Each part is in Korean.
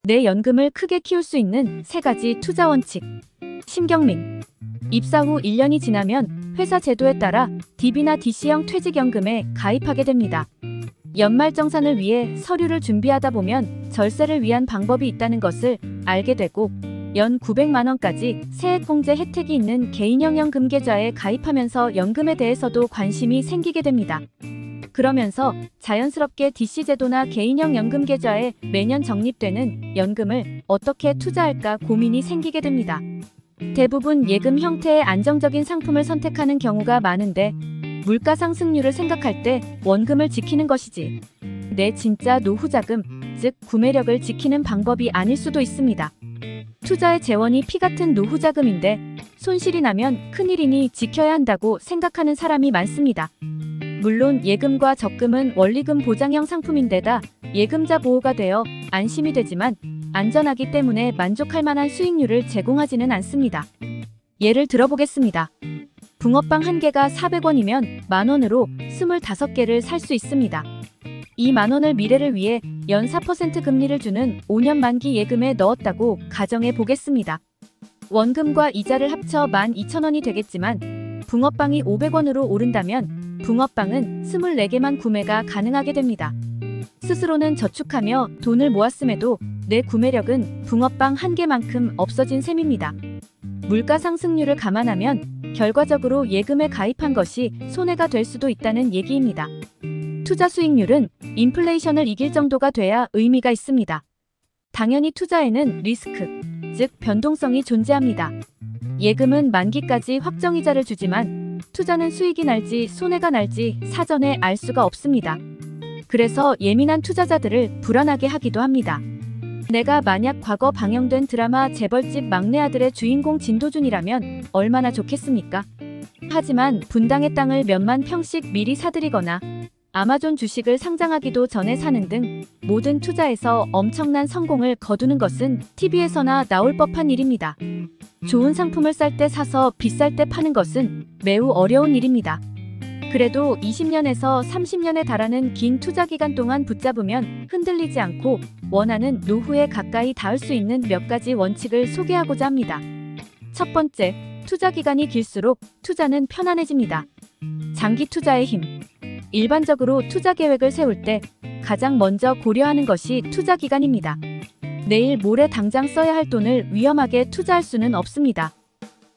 내 연금을 크게 키울 수 있는 3가지 투자 원칙. 심경민. 입사 후 1년이 지나면 회사 제도에 따라 DB나 DC형 퇴직연금에 가입하게 됩니다. 연말정산을 위해 서류를 준비하다 보면 절세를 위한 방법이 있다는 것을 알게 되고 연 900만 원까지 세액공제 혜택이 있는 개인형 연금 계좌에 가입하면서 연금에 대해서도 관심이 생기게 됩니다. 그러면서 자연스럽게 DC 제도나 개인형 연금 계좌에 매년 적립되는 연금을 어떻게 투자할까 고민이 생기게 됩니다. 대부분 예금 형태의 안정적인 상품을 선택하는 경우가 많은데 물가 상승률을 생각할 때 원금을 지키는 것이지 내 진짜 노후 자금, 즉 구매력을 지키는 방법이 아닐 수도 있습니다. 투자의 재원이 피 같은 노후 자금인데 손실이 나면 큰일이니 지켜야 한다고 생각하는 사람이 많습니다. 물론 예금과 적금은 원리금 보장형 상품인데다 예금자 보호가 되어 안심이 되지만 안전하기 때문에 만족할 만한 수익률을 제공하지는 않습니다. 예를 들어보겠습니다. 붕어빵 1개가 400원이면 만원으로 25개를 살 수 있습니다. 이 만원을 미래를 위해 연 4% 금리를 주는 5년 만기 예금에 넣었다고 가정해 보겠습니다. 원금과 이자를 합쳐 12,000원이 되겠지만 붕어빵이 500원으로 오른다면 붕어빵은 24개만 구매가 가능하게 됩니다. 스스로는 저축하며 돈을 모았음에도 내 구매력은 붕어빵 1개만큼 없어진 셈입니다. 물가 상승률을 감안하면 결과적으로 예금에 가입한 것이 손해가 될 수도 있다는 얘기입니다. 투자 수익률은 인플레이션을 이길 정도가 돼야 의미가 있습니다. 당연히 투자에는 리스크, 즉 변동성이 존재합니다. 예금은 만기까지 확정이자를 주지만 투자는 수익이 날지 손해가 날지 사전에 알 수가 없습니다. 그래서 예민한 투자자들을 불안하게 하기도 합니다. 내가 만약 과거 방영된 드라마 재벌집 막내 아들의 주인공 진도준이라면 얼마나 좋겠습니까? 하지만 분당의 땅을 몇만 평씩 미리 사들이거나 아마존 주식을 상장하기도 전에 사는 등 모든 투자에서 엄청난 성공을 거두는 것은 TV에서나 나올 법한 일입니다. 좋은 상품을 쌀 때 사서 비쌀 때 파는 것은 매우 어려운 일입니다. 그래도 20년에서 30년에 달하는 긴 투자 기간 동안 붙잡으면 흔들리지 않고 원하는 노후에 가까이 닿을 수 있는 몇 가지 원칙을 소개하고자 합니다. 첫 번째, 투자 기간이 길수록 투자는 편안해집니다. 장기 투자의 힘. 일반적으로 투자 계획을 세울 때 가장 먼저 고려하는 것이 투자 기간입니다. 내일 모레 당장 써야 할 돈을 위험하게 투자할 수는 없습니다.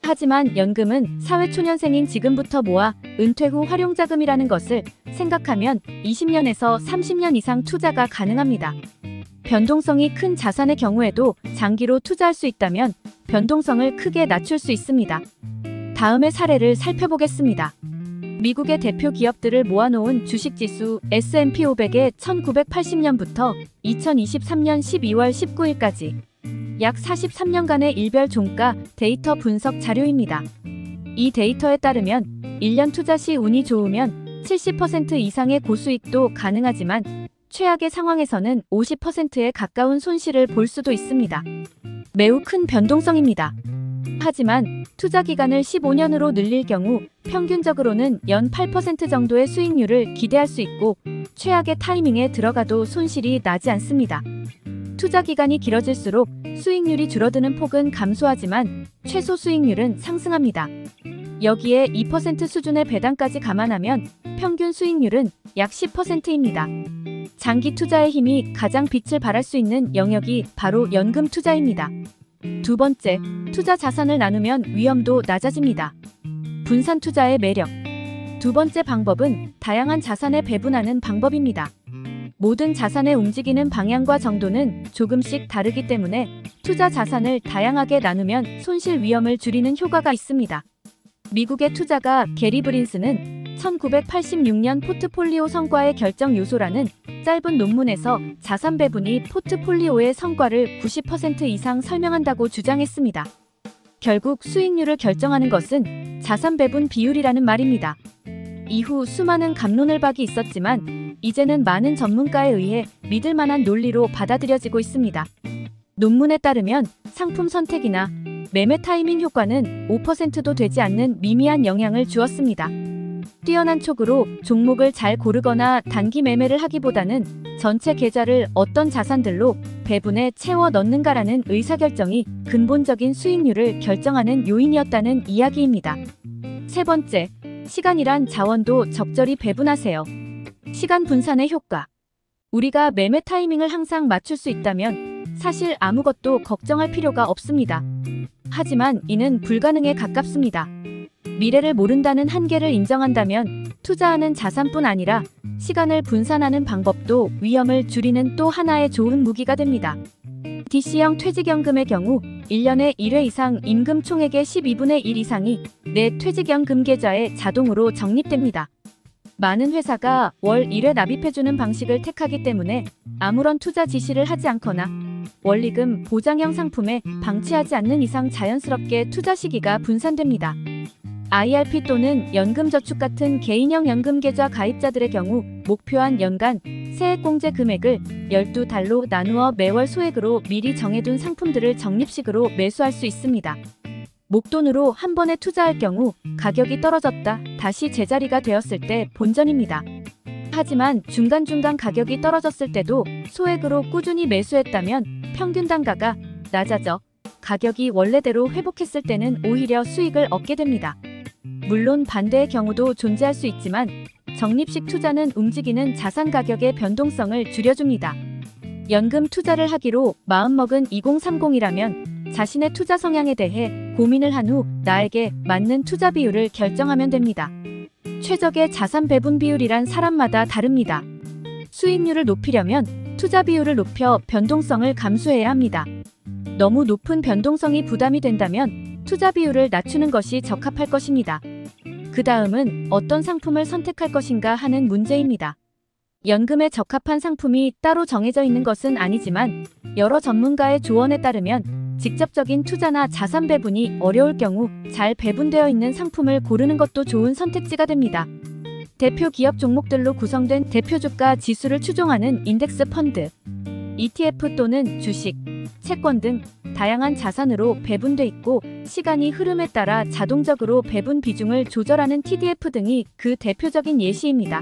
하지만 연금은 사회초년생인 지금부터 모아 은퇴 후 활용자금이라는 것을 생각하면 20년에서 30년 이상 투자가 가능합니다. 변동성이 큰 자산의 경우에도 장기로 투자할 수 있다면 변동성을 크게 낮출 수 있습니다. 다음의 사례를 살펴보겠습니다. 미국의 대표 기업들을 모아놓은 주식지수 S&P 500의 1980년부터 2023년 12월 19일까지 약 43년간의 일별 종가 데이터 분석 자료입니다. 이 데이터에 따르면 1년 투자 시 운이 좋으면 70% 이상의 고수익도 가능하지만 최악의 상황에서는 50%에 가까운 손실을 볼 수도 있습니다. 매우 큰 변동성입니다. 하지만 투자 기간을 15년으로 늘릴 경우 평균적으로는 연 8% 정도의 수익률을 기대할 수 있고 최악의 타이밍에 들어가도 손실이 나지 않습니다. 투자 기간이 길어질수록 수익률이 줄어드는 폭은 감소하지만 최소 수익률은 상승합니다. 여기에 2% 수준의 배당까지 감안하면 평균 수익률은 약 10%입니다. 장기 투자의 힘이 가장 빛을 발할 수 있는 영역이 바로 연금 투자입니다. 두 번째, 투자 자산을 나누면 위험도 낮아집니다. 분산 투자의 매력. 두 번째 방법은 다양한 자산에 배분하는 방법입니다. 모든 자산의 움직이는 방향과 정도는 조금씩 다르기 때문에 투자 자산을 다양하게 나누면 손실 위험을 줄이는 효과가 있습니다. 미국의 투자가 게리 브린스는 1986년 포트폴리오 성과의 결정 요소라는 짧은 논문에서 자산 배분이 포트폴리오의 성과를 90% 이상 설명한다고 주장했습니다. 결국 수익률을 결정하는 것은 자산 배분 비율이라는 말입니다. 이후 수많은 갑론을박이 있었지만 이제는 많은 전문가에 의해 믿을 만한 논리로 받아들여지고 있습니다. 논문에 따르면 상품 선택이나 매매 타이밍 효과는 5%도 되지 않는 미미한 영향을 주었습니다. 뛰어난 촉으로 종목을 잘 고르거나 단기 매매를 하기보다는 전체 계좌를 어떤 자산들로 배분해 채워 넣는가라는 의사결정이 근본적인 수익률을 결정하는 요인이었다는 이야기입니다. 세 번째, 시간이란 자원도 적절히 배분하세요. 시간 분산의 효과. 우리가 매매 타이밍을 항상 맞출 수 있다면 사실 아무것도 걱정할 필요가 없습니다. 하지만 이는 불가능에 가깝습니다. 미래를 모른다는 한계를 인정한다면 투자하는 자산뿐 아니라 시간을 분산하는 방법도 위험을 줄이는 또 하나의 좋은 무기가 됩니다. DC형 퇴직연금의 경우 1년에 1회 이상 임금 총액의 12분의 1 이상이 내 퇴직연금 계좌에 자동으로 적립됩니다. 많은 회사가 월 1회 납입해주는 방식을 택하기 때문에 아무런 투자 지시를 하지 않거나 원리금 보장형 상품에 방치하지 않는 이상 자연스럽게 투자 시기가 분산됩니다. IRP 또는 연금저축 같은 개인형 연금계좌 가입자들의 경우 목표한 연간 세액공제 금액을 12달로 나누어 매월 소액으로 미리 정해둔 상품들을 적립식으로 매수할 수 있습니다. 목돈으로 한 번에 투자할 경우 가격이 떨어졌다 다시 제자리가 되었을 때 본전입니다. 하지만 중간중간 가격이 떨어졌을 때도 소액으로 꾸준히 매수했다면 평균 단가가 낮아져 가격이 원래대로 회복했을 때는 오히려 수익을 얻게 됩니다. 물론 반대의 경우도 존재할 수 있지만 적립식 투자는 움직이는 자산 가격의 변동성을 줄여줍니다. 연금 투자를 하기로 마음먹은 2030이라면 자신의 투자 성향에 대해 고민을 한 후 나에게 맞는 투자 비율을 결정하면 됩니다. 최적의 자산 배분 비율이란 사람마다 다릅니다. 수익률을 높이려면 투자 비율을 높여 변동성을 감수해야 합니다. 너무 높은 변동성이 부담이 된다면 투자 비율을 낮추는 것이 적합할 것입니다. 그 다음은 어떤 상품을 선택할 것인가 하는 문제입니다. 연금에 적합한 상품이 따로 정해져 있는 것은 아니지만 여러 전문가의 조언에 따르면 직접적인 투자나 자산 배분이 어려울 경우 잘 배분되어 있는 상품을 고르는 것도 좋은 선택지가 됩니다. 대표 기업 종목들로 구성된 대표 주가 지수를 추종하는 인덱스 펀드, ETF 또는 주식, 채권 등 다양한 자산으로 배분돼 있고 시간이 흐름에 따라 자동적으로 배분 비중을 조절하는 TDF 등이 그 대표적인 예시입니다.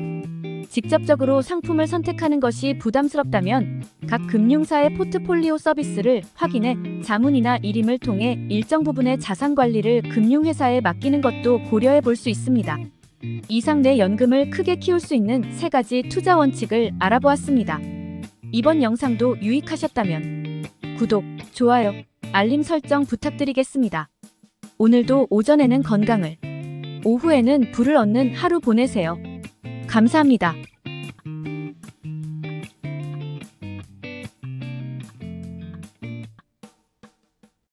직접적으로 상품을 선택하는 것이 부담스럽다면 각 금융사의 포트폴리오 서비스를 확인해 자문이나 일임을 통해 일정 부분의 자산 관리를 금융회사에 맡기는 것도 고려해 볼 수 있습니다. 이상 내 연금을 크게 키울 수 있는 3가지 투자 원칙을 알아보았습니다. 이번 영상도 유익하셨다면 구독, 좋아요, 알림 설정 부탁드리겠습니다. 오늘도 오전에는 건강을, 오후에는 부를 얻는 하루 보내세요. 감사합니다.